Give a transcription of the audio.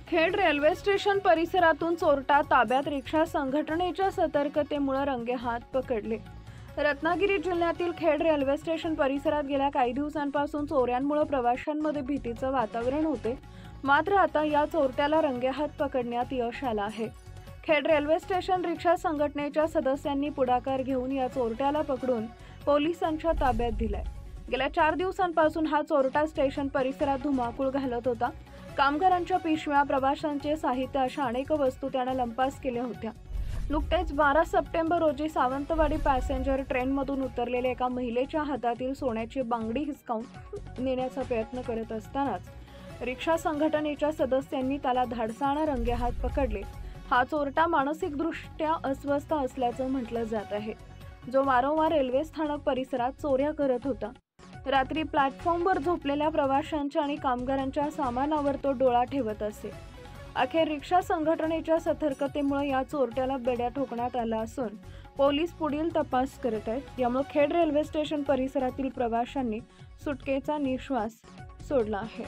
Khed railway station परिसरातून चोरटा ताब्यात. रिक्षा संघटनेच्या सतर्कतेमुळे रंगेहात पकडले. रत्नागिरी जिल्ह्यातील खेड रेल्वे स्टेशन परिसरात गेल्या काही दिवसांपासून चोऱ्यांमुळे प्रवाशांमध्ये भीतीचं वातावरण होते. मात्र आता या चोरट्याला रंगेहात पकडण्यात यश आलं आहे. खेड रेल्वे स्टेशन रिक्षा संघटनेच्या सदस्यांनी पुढाकार घेऊन या चोरट्याला पकडून पोलिसांच्या ताब्यात दिलाय. गेल्या 4 दिवसांपासून हा चोरटा स्टेशन परिसरात धुमाकूळ घालत होता. कामगारांच्या पिशव्या, प्रवाशांचे साहित्य अशा अनेक वस्तू त्यानं लंपास केल्या होत्या. नुकतेच 12 सप्टेंबर रोजी सावंतवाडी पॅसेंजर ट्रेनमधून उतरलेल्या एका महिलेच्या हातातील सोन्याची बांगडी हिसकावून नेण्याचा प्रयत्न करत असतानाच रिक्षा संघटनेच्या सदस्यांनी त्याला धाडसानं रंगेहात पकडले. हा चोरटा मानसिकदृष्ट्या अस्वस्थ असल्याचं म्हटलं जात आहे, जो वारंवार रेल्वे स्थानक परिसरात चोऱ्या करत होता. रात्री प्लॅटफॉर्मवर झोपलेल्या प्रवाशांच्या आणि कामगारांच्या सामानावर तो डोळा ठेवत असे. अखेर रिक्षा संघटनेच्या सतर्कतेमुळे या चोरट्याला बेड्या ठोकण्यात आला असून पोलीस पुढील तपास करत आहेत. यामुळे खेड रेल्वे स्टेशन परिसरातील प्रवाशांनी सुटकेचा निश्वास सोडला आहे.